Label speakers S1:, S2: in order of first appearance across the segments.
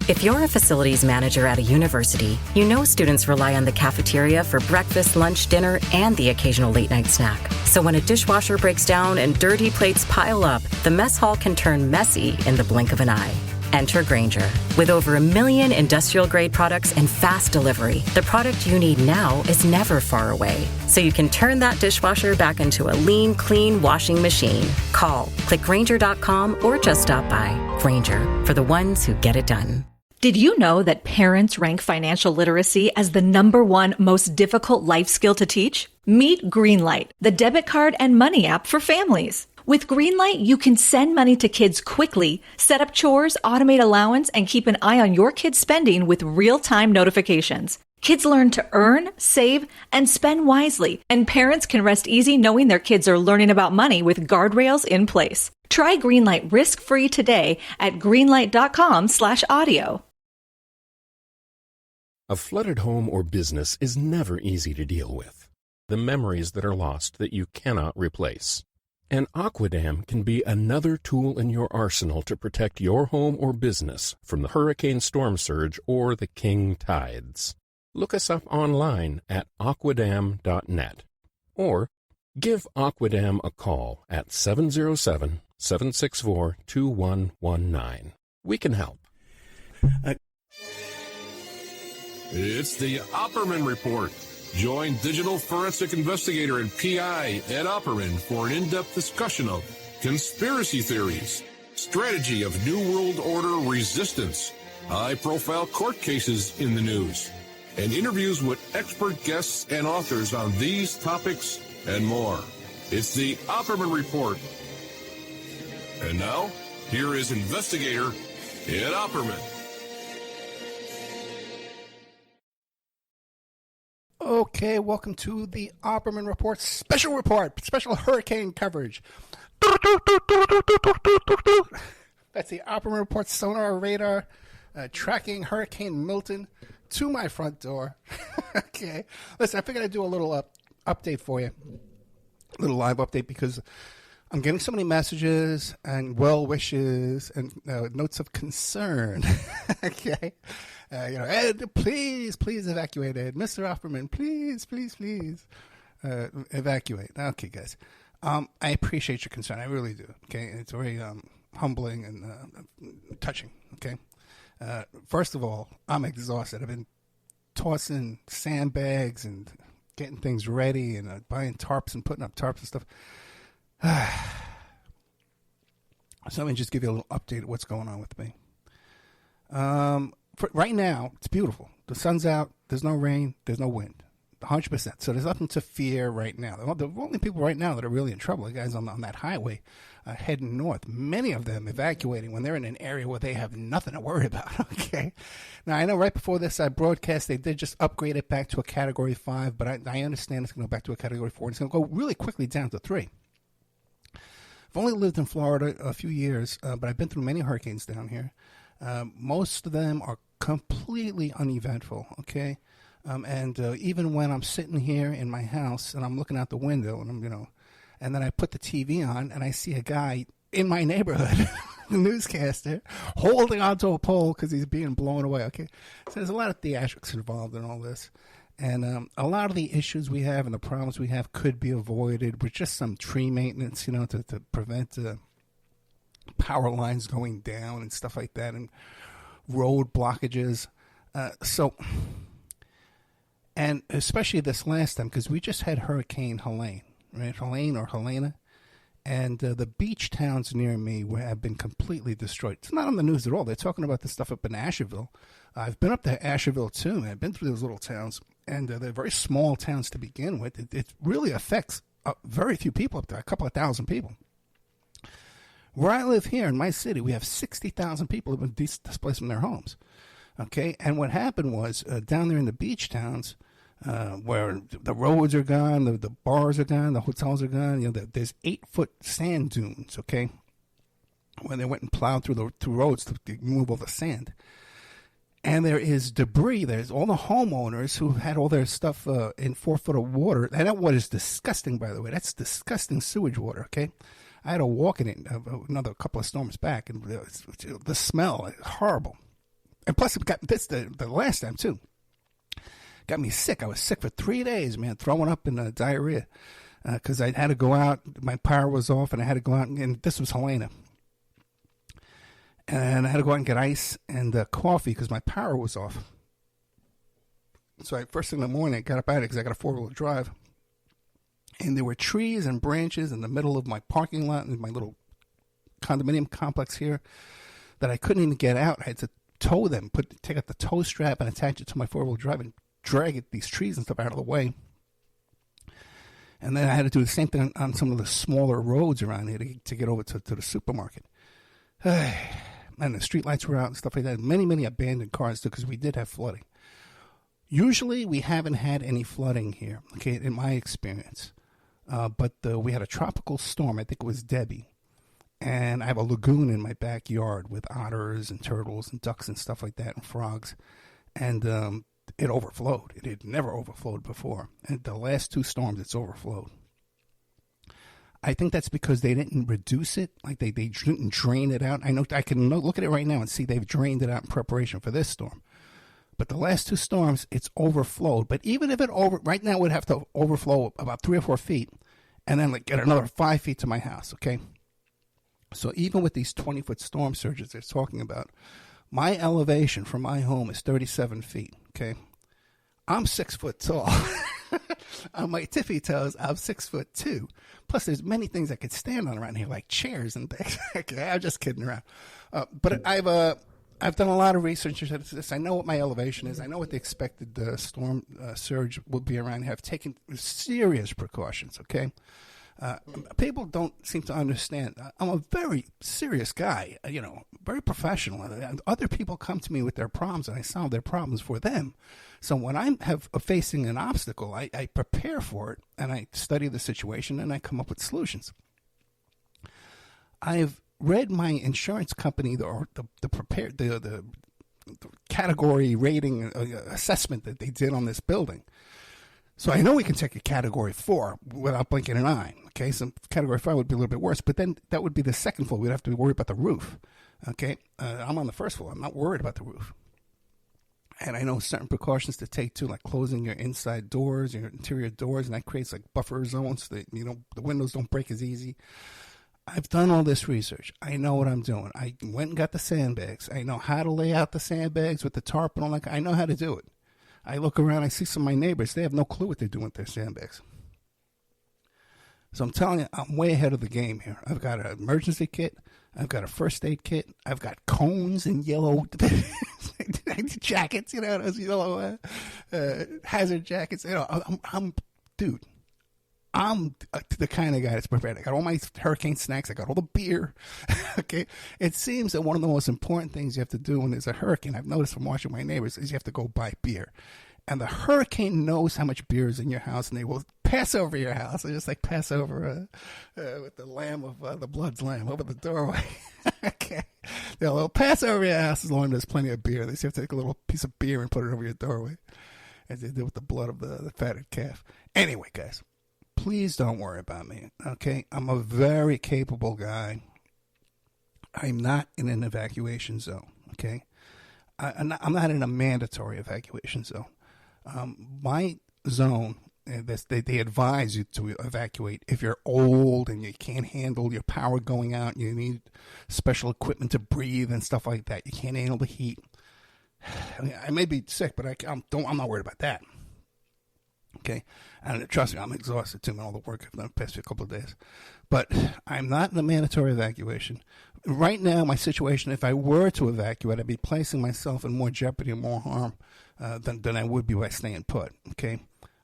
S1: If you're a facilities manager at a university, you know students rely on the cafeteria for breakfast, lunch, dinner, and the occasional late-night snack. So when a dishwasher breaks down and dirty plates pile up, the mess hall can turn messy in the blink of an eye. Enter Grainger. With over 1 million industrial-grade products and fast delivery, the product you need now is never far away. So you can turn that dishwasher back into a lean, clean washing machine. Call, click Grainger.com, or just stop by. Grainger, for the ones who get it done.
S2: Did you know that parents rank financial literacy as the #1 most difficult life skill to teach? Meet Greenlight, the debit card and money app for families. With Greenlight, you can send money to kids quickly, set up chores, automate allowance, and keep an eye on your kids' spending with real-time notifications. Kids learn to earn, save, and spend wisely, and parents can rest easy knowing their kids are learning about money with guardrails in place. Try Greenlight risk-free today at greenlight.com/audio.
S3: A flooded home or business is never easy to deal with. The memories that are lost that you cannot replace. And Aquadam can be another tool in your arsenal to protect your home or business from the hurricane storm surge or the king tides. Look us up online at aquadam.net or give Aquadam a call at 707-764-2119. We can help.
S4: It's the Opperman Report. Join digital forensic investigator and PI Ed Opperman for an in-depth discussion of conspiracy theories, strategy of New World Order resistance, high-profile court cases in the news, and interviews with expert guests and authors on these topics and more. It's the Opperman Report. And now, here is investigator Ed Opperman.
S5: Okay, welcome to the Opperman Report, special hurricane coverage. That's the Opperman Report sonar radar tracking Hurricane Milton to my front door. Okay, listen, I figured I'd do a little update for you, a little live update, because I'm getting so many messages and well wishes and notes of concern. Okay. Ed, please evacuate, Ed. Mr. Opperman, please evacuate. Okay, guys. I appreciate your concern. I really do. Okay. It's very humbling and touching. Okay. First of all, I'm exhausted. I've been tossing sandbags and getting things ready and buying tarps and putting up tarps and stuff. So let me just give you a little update of what's going on with me. Right now, it's beautiful. The sun's out. There's no rain. There's no wind. 100%. So there's nothing to fear right now. The only people right now that are really in trouble, the guys on that highway heading north, many of them evacuating when they're in an area where they have nothing to worry about. Okay. Now, I know right before this broadcast, they did just upgrade it back to a Category 5, but I understand it's going to go back to a Category 4. It's going to go really quickly down to 3. I've only lived in Florida a few years, but I've been through many hurricanes down here. Most of them are completely uneventful, okay? And even when I'm sitting here in my house and I'm looking out the window and and then I put the TV on and I see a guy in my neighborhood, the newscaster, holding onto a pole because he's being blown away, okay? So there's a lot of theatrics involved in all this. And a lot of the issues we have and the problems we have could be avoided with just some tree maintenance, to prevent power lines going down and stuff like that, and road blockages. And especially this last time, because we just had Hurricane Helene, right? Helene or Helena. And the beach towns near me have been completely destroyed. It's not on the news at all. They're talking about this stuff up in Asheville. I've been up to Asheville, too. I've been through those little towns. And they're very small towns to begin with. It really affects very few people up there, a couple of thousand people. Where I live here in my city, we have 60,000 people who have been displaced from their homes. Okay, and what happened was down there in the beach towns, where the roads are gone, the bars are gone, the hotels are gone. There's 8-foot sand dunes. Okay, when they went and plowed through the roads to remove all the sand, and there is debris. There's all the homeowners who had all their stuff in 4 foot of water, and that water is disgusting. By the way, that's disgusting sewage water. Okay. I had to walk in it another couple of storms back, and the smell is horrible. And plus, it got this the last time, too. Got me sick. I was sick for 3 days, man, throwing up and diarrhea. Because I had to go out. My power was off, and I had to go out. And this was Helena. And I had to go out and get ice and coffee because my power was off. So first thing in the morning, I got up out of it because I got a 4-wheel drive. And there were trees and branches in the middle of my parking lot in my little condominium complex here that I couldn't even get out. I had to tow them, take out the tow strap and attach it to my 4-wheel drive and drag these trees and stuff out of the way. And then I had to do the same thing on some of the smaller roads around here to get over to the supermarket. And the streetlights were out and stuff like that. Many, many abandoned cars too, because we did have flooding. Usually we haven't had any flooding here, okay, in my experience. But we had a tropical storm. I think it was Debbie. And I have a lagoon in my backyard with otters and turtles and ducks and stuff like that and frogs. And it overflowed. It had never overflowed before. And the last 2 storms, it's overflowed. I think that's because they didn't reduce it. Like they didn't drain it out. I know I can look at it right now and see they've drained it out in preparation for this storm. But the last 2 storms, it's overflowed. But even if right now it would have to overflow about 3 or 4 feet and then get another 5 feet to my house, okay? So even with these 20-foot storm surges they're talking about, my elevation from my home is 37 feet, okay? I'm 6 foot tall. On my tippy toes, I'm 6'2". Plus, there's many things I could stand on around here, like chairs and things. Okay, I'm just kidding around. But I've done a lot of research into this. I know what my elevation is. I know what the expected storm surge will be around here. I've taken serious precautions, okay? People don't seem to understand. I'm a very serious guy, very professional. And other people come to me with their problems, and I solve their problems for them. So when I'm facing an obstacle, I prepare for it, and I study the situation, and I come up with solutions. I've read my insurance company the category rating assessment that they did on this building. So I know we can take a Category 4 without blinking an eye. Okay, so Category 5 would be a little bit worse, but then that would be the second floor. We'd have to worry about the roof. Okay, I'm on the first floor. I'm not worried about the roof. And I know certain precautions to take too, like closing your inside doors, your interior doors, and that creates like buffer zones so that the windows don't break as easy. I've done all this research. I know what I'm doing. I went and got the sandbags. I know how to lay out the sandbags with the tarp and all that. I know how to do it. I look around, I see some of my neighbors. They have no clue what they're doing with their sandbags. So I'm telling you, I'm way ahead of the game here. I've got an emergency kit. I've got a first aid kit. I've got cones and yellow jackets, those yellow hazard jackets. Dude, I'm the kind of guy that's prepared. I got all my hurricane snacks. I got all the beer. Okay. It seems that one of the most important things you have to do when there's a hurricane, I've noticed from watching my neighbors, is you have to go buy beer. And the hurricane knows how much beer is in your house, and they will pass over your house. They just like pass over with the lamb of the blood's lamb over the doorway. Okay. They'll pass over your house as long as there's plenty of beer. They just have to take a little piece of beer and put it over your doorway, as they did with the blood of the fatted calf. Anyway, guys. Please don't worry about me, okay? I'm a very capable guy. I'm not in an evacuation zone, okay? I'm not in a mandatory evacuation zone. My zone, they advise you to evacuate if you're old and you can't handle your power going out, you need special equipment to breathe and stuff like that. You can't handle the heat. I may be sick, but I'm not worried about that. Okay, and trust me, I'm exhausted too, man, all the work I've done the past couple of days. But I'm not in a mandatory evacuation. Right now, my situation, if I were to evacuate, I'd be placing myself in more jeopardy and more harm than I would be by staying put. Okay,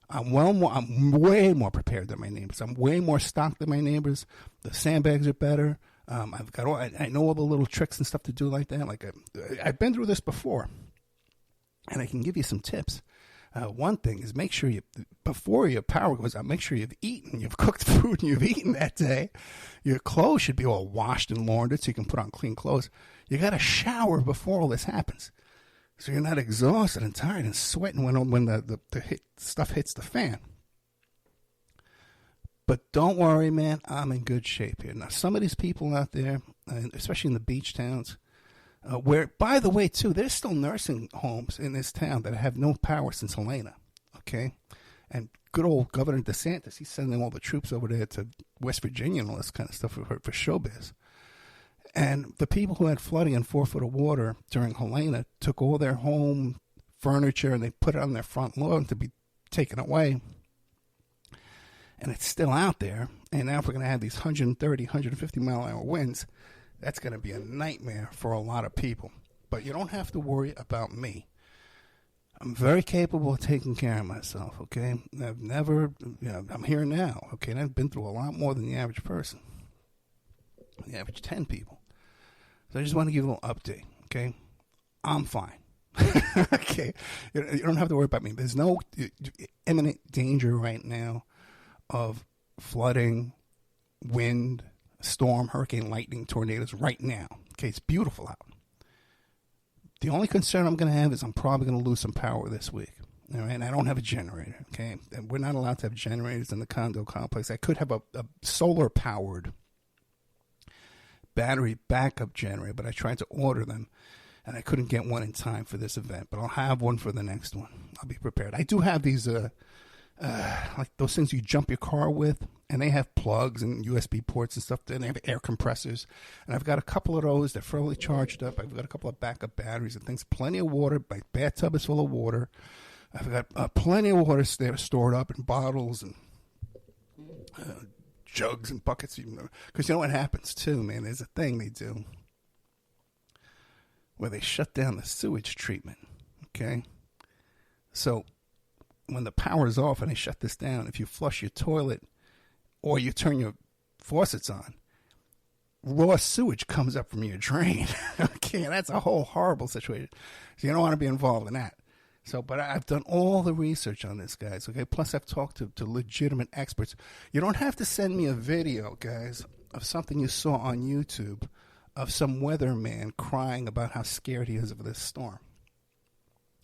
S5: I'm way more prepared than my neighbors. I'm way more stocked than my neighbors. The sandbags are better. I know all the little tricks and stuff to do like that. Like I've been through this before, and I can give you some tips. One thing is make sure before your power goes out, make sure you've eaten, you've cooked food, and you've eaten that day. Your clothes should be all washed and laundered so you can put on clean clothes. You got to shower before all this happens, so you're not exhausted and tired and sweating when the stuff hits the fan. But don't worry, man, I'm in good shape here. Now, some of these people out there, especially in the beach towns, where, by the way, too, there's still nursing homes in this town that have no power since Helena, okay? And good old Governor DeSantis, he's sending all the troops over there to West Virginia and all this kind of stuff for showbiz. And the people who had flooding and 4 foot of water during Helena took all their home furniture and they put it on their front lawn to be taken away. And it's still out there. And now if we're going to have these 130, 150 mile an hour winds, that's going to be a nightmare for a lot of people. But you don't have to worry about me. I'm very capable of taking care of myself, okay? I've never, I'm here now, okay? And I've been through a lot more than the average person, the average 10 people. So I just want to give you a little update, okay? I'm fine. Okay? You don't have to worry about me. There's no imminent danger right now of flooding, wind, storm, hurricane, lightning, tornadoes right now. Okay, it's beautiful out. The only concern I'm going to have is I'm probably going to lose some power this week. All right, and I don't have a generator. Okay, and we're not allowed to have generators in the condo complex. I could have a solar-powered battery backup generator, but I tried to order them, and I couldn't get one in time for this event. But I'll have one for the next one. I'll be prepared. I do have these like those things you jump your car with, and they have plugs and USB ports and stuff, and they have air compressors. And I've got a couple of those. They're fully charged up. I've got a couple of backup batteries and things. Plenty of water. My bathtub is full of water. I've got plenty of water stored up in bottles and jugs and buckets. Because you know what happens, too, man? There's a thing they do where they shut down the sewage treatment, okay? So when the power is off and they shut this down, if you flush your toilet or you turn your faucets on, raw sewage comes up from your drain. Okay, that's a whole horrible situation. So you don't want to be involved in that. So, but I've done all the research on this, guys, okay? Plus, I've talked to legitimate experts. You don't have to send me a video, guys, of something you saw on YouTube of some weatherman crying about how scared he is of this storm.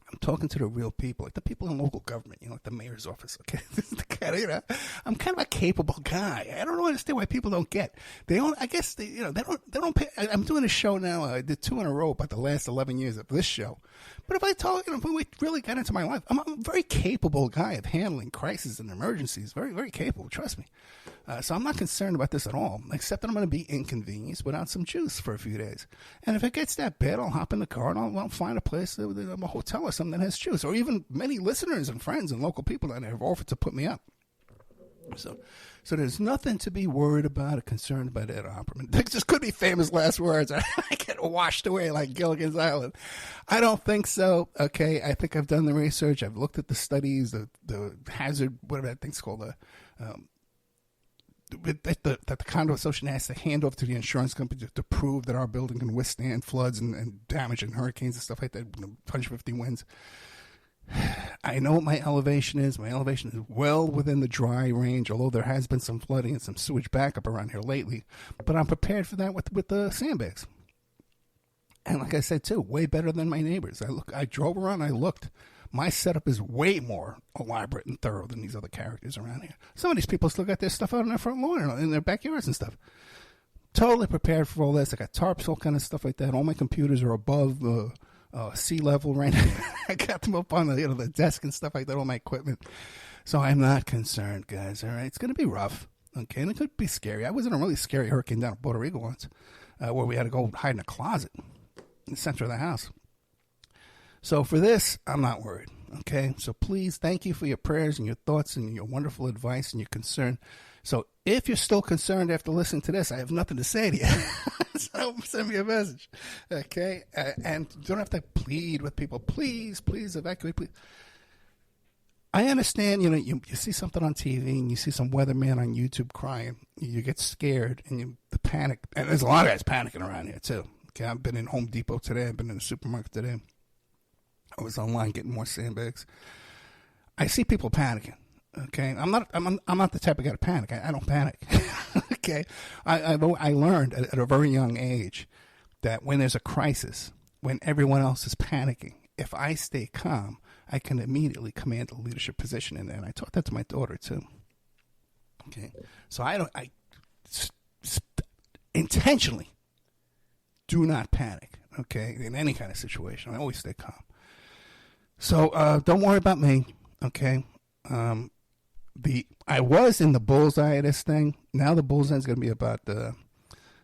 S5: I'm talking to the real people, like the people in local government, like the mayor's office. Okay, this is the kind of, I'm kind of a capable guy. I don't understand why people don't get. They don't. I guess they don't pay. I'm doing a show now. I did 2 in a row about the last 11 years of this show. But if I talk, if we really got into my life, I'm a very capable guy of handling crises and emergencies. Very, very capable. Trust me. So I'm not concerned about this at all, except that I'm going to be inconvenienced without some juice for a few days. And if it gets that bad, I'll hop in the car and I'll find a place, a hotel or something that has juice. Or even many listeners and friends and local people that have offered to put me up. So there's nothing to be worried about or concerned about Ed Opperman. This just could be famous last words. I get washed away like Gilligan's Island. I don't think so. Okay, I think I've done the research. I've looked at the studies, the hazard, whatever that thing's called, that the condo association has to hand off to the insurance company to prove that our building can withstand floods and damage and hurricanes and stuff like that, 150 winds. I know what my elevation is. My elevation is well within the dry range, although there has been some flooding and some sewage backup around here lately. But I'm prepared for that with the sandbags. And like I said, too, way better than my neighbors. I drove around, I looked. My setup is way more elaborate and thorough than these other characters around here. Some of these people still got their stuff out in their front lawn, in their backyards and stuff. Totally prepared for all this. I got tarps, all kind of stuff like that. All my computers are above sea level right now. I got them up on the desk and stuff like that, all my equipment. So I'm not concerned, guys, all right? It's going to be rough, okay? And it could be scary. I was in a really scary hurricane down in Puerto Rico once where we had to go hide in a closet in the center of the house. So for this, I'm not worried, okay? So please, thank you for your prayers and your thoughts and your wonderful advice and your concern. So if you're still concerned after listening to this, I have nothing to say to you. So send me a message, okay? And you don't have to plead with people. Please evacuate, please. I understand, you see something on TV and you see some weatherman on YouTube crying. You get scared and the panic. And there's a lot of guys panicking around here, too. Okay, I've been in Home Depot today. I've been in the supermarket today. I was online getting more sandbags. I see people panicking. Okay, I'm not the type of guy to panic. I don't panic. Okay, I learned at a very young age that when there's a crisis, when everyone else is panicking, if I stay calm, I can immediately command a leadership position in there. And I taught that to my daughter too. Okay, so I intentionally do not panic. okay, in any kind of situation. I always stay calm. So don't worry about me, okay? I was in the bullseye of this thing. Now the bullseye is going to be about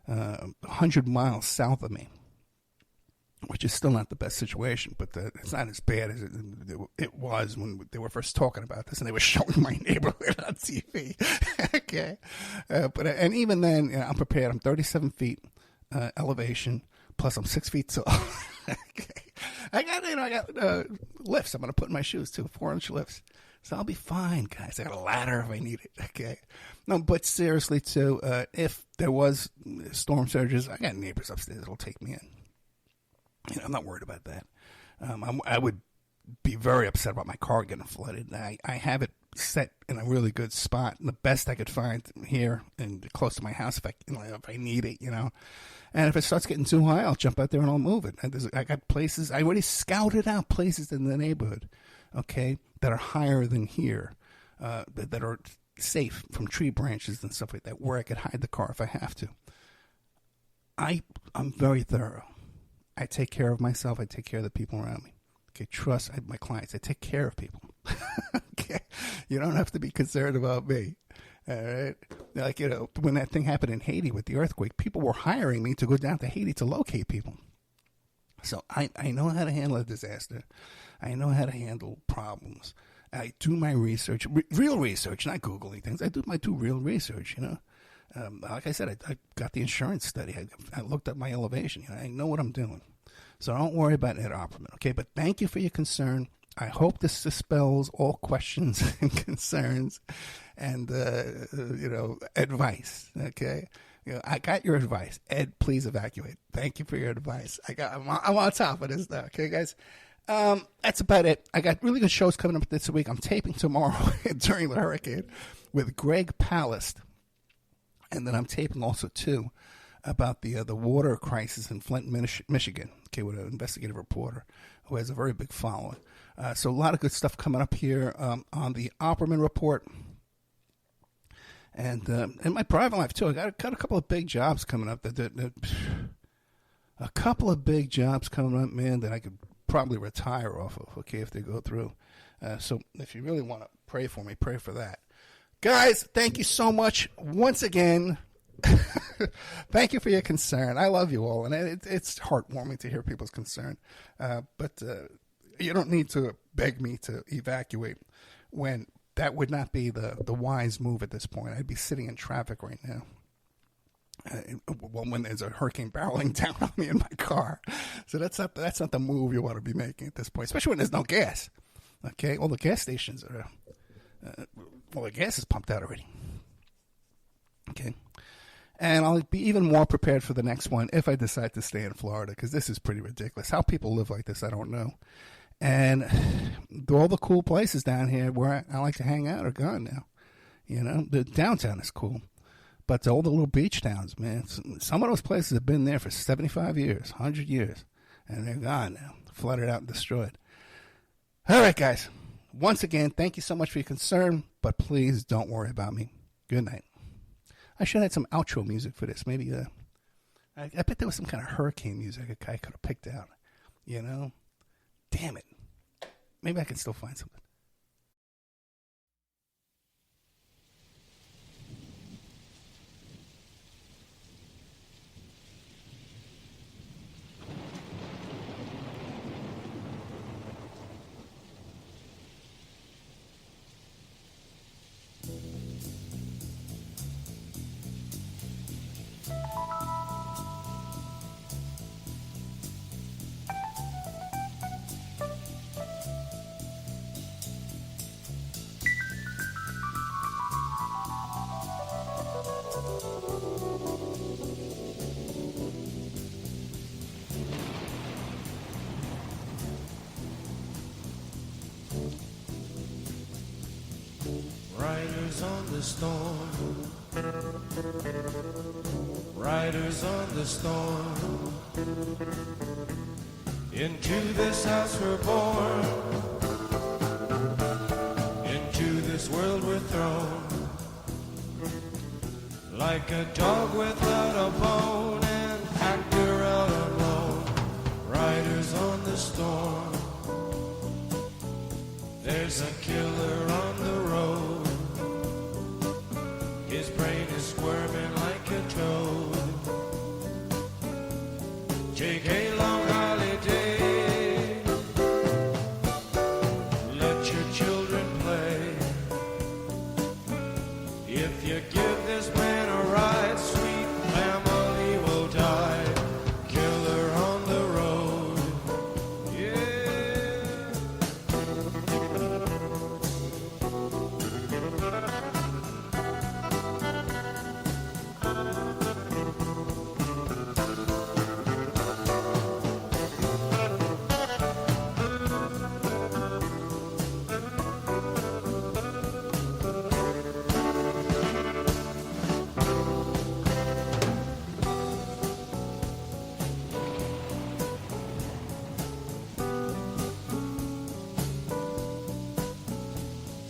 S5: 100 miles south of me, which is still not the best situation, but it's not as bad as it was when they were first talking about this and they were showing my neighborhood on TV. Okay, and even then, I'm prepared. I'm 37 feet elevation, plus I'm 6 feet tall. Okay. I got lifts. I'm going to put in my shoes too, 4-inch lifts. So I'll be fine, guys. I got a ladder if I need it. Okay. No, but seriously too, if there was storm surges, I got neighbors upstairs that'll take me in. I'm not worried about that. I would be very upset about my car getting flooded. I have it set in a really good spot, the best I could find here and close to my house if I need it, And if it starts getting too high, I'll jump out there and I'll move it. I got places, I already scouted out places in the neighborhood, okay, that are higher than here, that are safe from tree branches and stuff like that, where I could hide the car if I have to. I'm very thorough. I take care of myself. I take care of the people around me. Okay, trust my clients. I take care of people. Okay, you don't have to be concerned about me. All right, like when that thing happened in Haiti with the earthquake, people were hiring me to go down to Haiti to locate people. So I know how to handle a disaster. I know how to handle problems. I do my research, real research, not Googling things. I do real research. Like I said, I got the insurance study. I looked up my elevation. I know what I'm doing. So don't worry about Ed Opperman, okay? But thank you for your concern. I hope this dispels all questions and concerns and, advice, okay? I got your advice. Ed, please evacuate. Thank you for your advice. I'm on top of this now, okay, guys? That's about it. I got really good shows coming up this week. I'm taping tomorrow during the hurricane with Greg Palast. And then I'm taping also, too, about the water crisis in Flint, Michigan, okay, with an investigative reporter who has a very big following. So a lot of good stuff coming up here on the Opperman Report. And in my private life, too, I got a couple of big jobs coming up. A couple of big jobs coming up, man, that I could probably retire off of, okay, if they go through. So if you really want to pray for me, pray for that. Guys, thank you so much once again. Thank you for your concern. I love you all, and it's heartwarming to hear people's concern. But you don't need to beg me to evacuate when that would not be the wise move at this point. I'd be sitting in traffic right now. When there's a hurricane barreling down on me in my car. So that's not the move you want to be making at this point, especially when there's no gas. Okay, all the gas stations are... the gas is pumped out already. Okay. And I'll be even more prepared for the next one if I decide to stay in Florida, because this is pretty ridiculous. How people live like this, I don't know. And all the cool places down here where I like to hang out are gone now. The downtown is cool. But all the little beach towns, man, some of those places have been there for 75 years, 100 years, and they're gone now, flooded out and destroyed. All right, guys. Once again, thank you so much for your concern, but please don't worry about me. Good night. I should have had some outro music for this. Maybe, I bet there was some kind of hurricane music a guy could have picked out. Damn it. Maybe I can still find something.
S6: Riders on the storm, riders on the storm. Into this house we're born, into this world we're thrown. Like a dog without a bone, an actor out alone. storm. There's a killer on the road. His brain is squirming like a toad. Take a long holiday. Let your children play. If you give this man a ride, sweet family will die. Killer on the road. Yeah.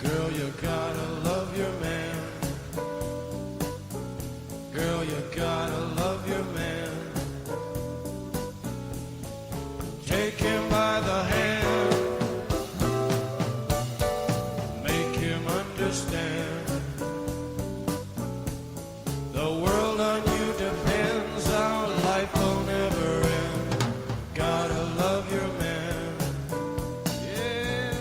S6: Girl, you gotta love your man. Girl, you gotta love your man. Take him by the hand. Make him understand. The world on you depends. Our life will never end. Gotta love your man. Yeah.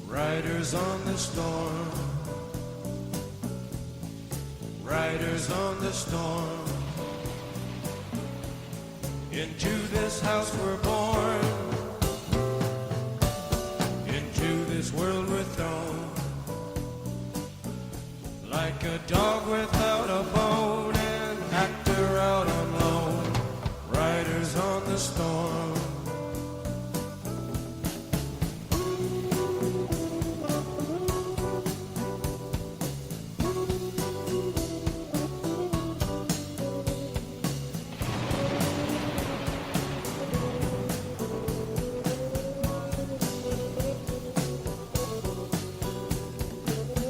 S6: Riders on the storm. Riders on the storm. Into this house we're born. Into this world we're thrown. Like a dog without a bone, an actor out on loan. Riders on the storm.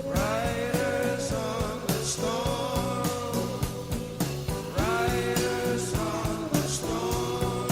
S6: Riders on the storm. Riders on the storm.